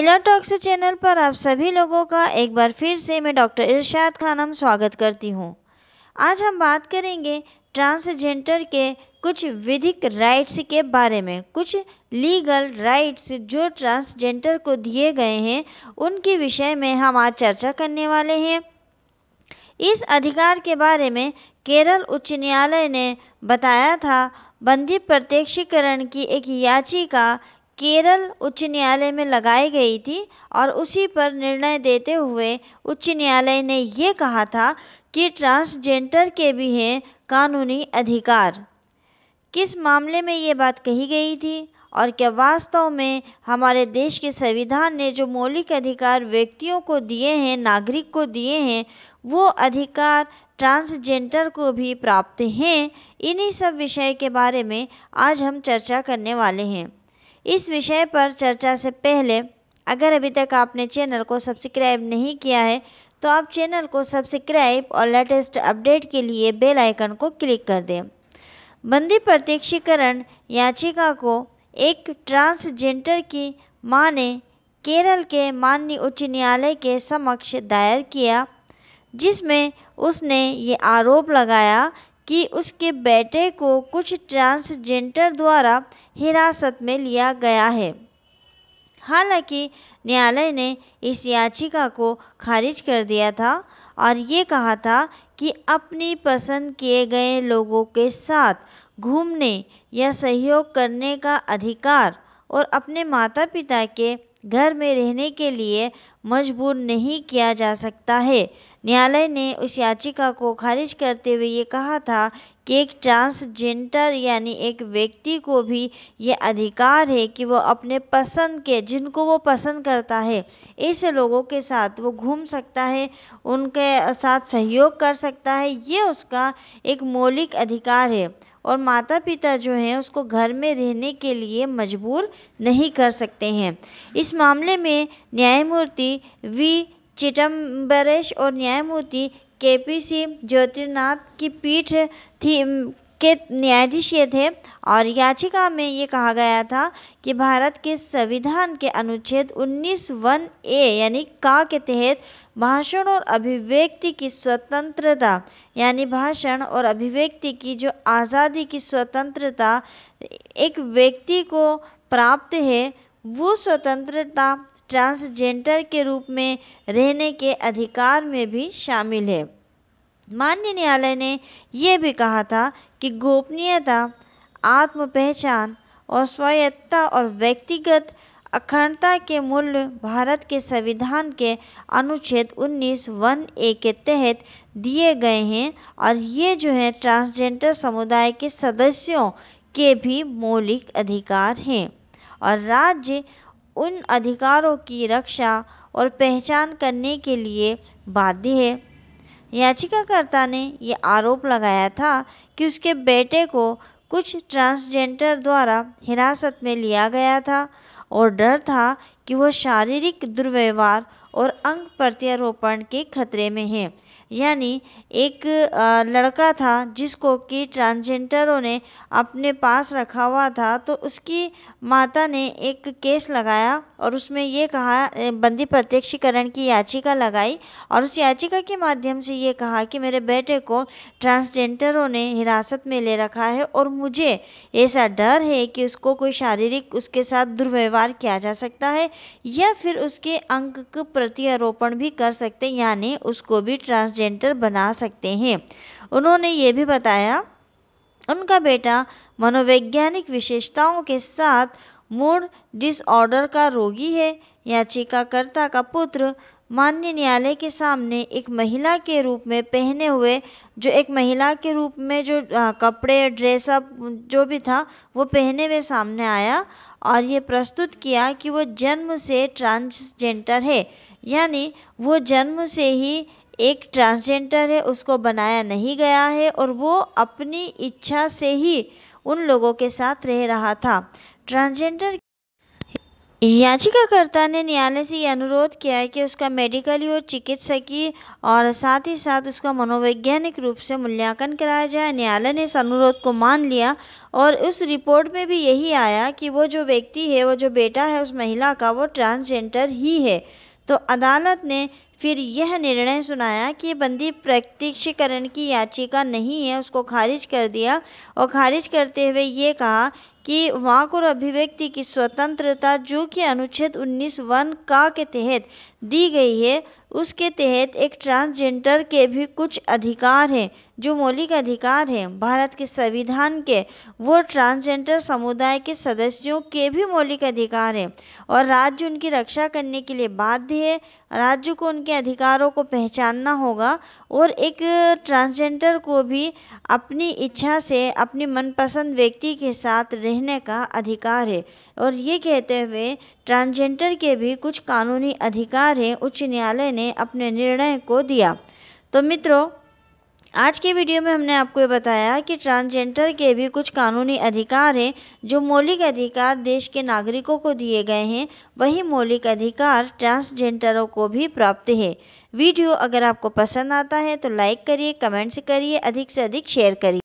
महिला talks channel पर आप सभी लोगों का एक बार फिर से मैं डॉक्टर इरशाद खानम स्वागत करती हूँ। आज हम बात करेंगे ट्रांसजेंडर के कुछ विधिक राइट्स के बारे में। कुछ लीगल राइट्स जो ट्रांसजेंडर को दिए गए हैं उनके विषय में हम आज चर्चा करने वाले हैं। इस अधिकार के बारे में केरल उच्च न्यायालय ने बताया था। बंदी प्रत्यक्षीकरण की एक याचिका केरल उच्च न्यायालय में लगाई गई थी और उसी पर निर्णय देते हुए उच्च न्यायालय ने ये कहा था कि ट्रांसजेंडर के भी हैं कानूनी अधिकार। किस मामले में ये बात कही गई थी और क्या वास्तव में हमारे देश के संविधान ने जो मौलिक अधिकार व्यक्तियों को दिए हैं, नागरिक को दिए हैं, वो अधिकार ट्रांसजेंडर को भी प्राप्त हैं? इन्हीं सब विषय के बारे में आज हम चर्चा करने वाले हैं। इस विषय पर चर्चा से पहले अगर अभी तक आपने चैनल को सब्सक्राइब नहीं किया है तो आप चैनल को सब्सक्राइब और लेटेस्ट अपडेट के लिए बेल आइकन को क्लिक कर दें। बंदी प्रत्यक्षीकरण याचिका को एक ट्रांसजेंडर की मां ने केरल के माननीय उच्च न्यायालय के समक्ष दायर किया, जिसमें उसने ये आरोप लगाया कि उसके बेटे को कुछ ट्रांसजेंडर द्वारा हिरासत में लिया गया है। हालांकि न्यायालय ने इस याचिका को खारिज कर दिया था और ये कहा था कि अपनी पसंद किए गए लोगों के साथ घूमने या सहयोग करने का अधिकार और अपने माता पिता के घर में रहने के लिए मजबूर नहीं किया जा सकता है। न्यायालय ने उस याचिका को खारिज करते हुए ये कहा था कि एक ट्रांसजेंडर यानी एक व्यक्ति को भी ये अधिकार है कि वो अपने पसंद के, जिनको वो पसंद करता है, ऐसे लोगों के साथ वो घूम सकता है, उनके साथ सहयोग कर सकता है। ये उसका एक मौलिक अधिकार है और माता पिता जो हैं उसको घर में रहने के लिए मजबूर नहीं कर सकते हैं। इस मामले में न्यायमूर्ति वी चिदम्बरेश और न्यायमूर्ति केपीसी ज्योतिर्नाथ की पीठ थी के न्यायाधीश ये थे और याचिका में ये कहा गया था कि भारत के संविधान के अनुच्छेद 19(1)(a) यानी का के तहत भाषण और अभिव्यक्ति की स्वतंत्रता यानी भाषण और अभिव्यक्ति की जो आज़ादी की स्वतंत्रता एक व्यक्ति को प्राप्त है, वो स्वतंत्रता ट्रांसजेंडर के रूप में रहने के अधिकार में भी शामिल है। माननीय न्यायालय ने यह भी कहा था कि गोपनीयता, आत्म पहचान और स्वायत्तता और व्यक्तिगत अखंडता के मूल्य भारत के संविधान के अनुच्छेद 19(1)(a) के तहत दिए गए हैं और ये जो है ट्रांसजेंडर समुदाय के सदस्यों के भी मौलिक अधिकार हैं और राज्य उन अधिकारों की रक्षा और पहचान करने के लिए बाध्य है। याचिकाकर्ता ने ये आरोप लगाया था कि उसके बेटे को कुछ ट्रांसजेंडर द्वारा हिरासत में लिया गया था और डर था कि वह शारीरिक दुर्व्यवहार और अंग प्रत्यारोपण के खतरे में है। यानी एक लड़का था जिसको कि ट्रांसजेंडरों ने अपने पास रखा हुआ था, तो उसकी माता ने एक केस लगाया और उसमें ये कहा, बंदी प्रत्यक्षीकरण की याचिका लगाई और उस याचिका के माध्यम से ये कहा कि मेरे बेटे को ट्रांसजेंडरों ने हिरासत में ले रखा है और मुझे ऐसा डर है कि उसको कोई शारीरिक उसके साथ दुर्व्यवहार किया जा सकता है या फिर उसके अंग का प्रत्यारोपण भी कर सकते हैं, यानी उसको भी ट्रांसजेंडर बना सकते हैं। उन्होंने ये भी बताया उनका बेटा मनोवैज्ञानिक विशेषताओं के साथ मूड डिसऑर्डर का रोगी है। याचिकाकर्ता का पुत्र माननीय न्यायालय के सामने एक महिला के रूप में पहने हुए, जो एक महिला के रूप में जो कपड़े ड्रेसअप जो भी था वो पहने हुए सामने आया और ये प्रस्तुत किया कि वो जन्म से ट्रांसजेंडर है, यानी वो जन्म से ही एक ट्रांसजेंडर है, उसको बनाया नहीं गया है और वो अपनी इच्छा से ही उन लोगों के साथ रह रहा था। ट्रांसजेंडर याचिकाकर्ता ने न्यायालय से ये अनुरोध किया है कि उसका मेडिकली और चिकित्सकीय और साथ ही साथ उसका मनोवैज्ञानिक रूप से मूल्यांकन कराया जाए। न्यायालय ने इस अनुरोध को मान लिया और उस रिपोर्ट में भी यही आया कि वो जो व्यक्ति है, वो जो बेटा है उस महिला का, वो ट्रांसजेंडर ही है। तो अदालत ने फिर यह निर्णय सुनाया कि बंदी प्रत्यक्षीकरण की याचिका नहीं है, उसको खारिज कर दिया और खारिज करते हुए ये कहा कि वाक और अभिव्यक्ति की स्वतंत्रता जो कि अनुच्छेद 19(1) का के तहत दी गई है, उसके तहत एक ट्रांसजेंडर के भी कुछ अधिकार हैं, जो मौलिक अधिकार हैं भारत के संविधान के, वो ट्रांसजेंडर समुदाय के सदस्यों के भी मौलिक अधिकार हैं और राज्य उनकी रक्षा करने के लिए बाध्य है। राज्य को उनके अधिकारों को पहचानना होगा और एक ट्रांसजेंडर को भी अपनी इच्छा से अपनी मनपसंद व्यक्ति के साथ रहने का अधिकार है। और ये कहते हुए ट्रांसजेंडर के भी कुछ कानूनी अधिकार हैं, उच्च न्यायालय ने अपने निर्णय को दिया। तो मित्रों, आज के वीडियो में हमने आपको ये बताया कि ट्रांसजेंडर के भी कुछ कानूनी अधिकार हैं, जो मौलिक अधिकार देश के नागरिकों को दिए गए हैं, वही मौलिक अधिकार ट्रांसजेंडरों को भी प्राप्त है। वीडियो अगर आपको पसंद आता है तो लाइक करिए, कमेंट्स करिए, अधिक से अधिक शेयर करिए।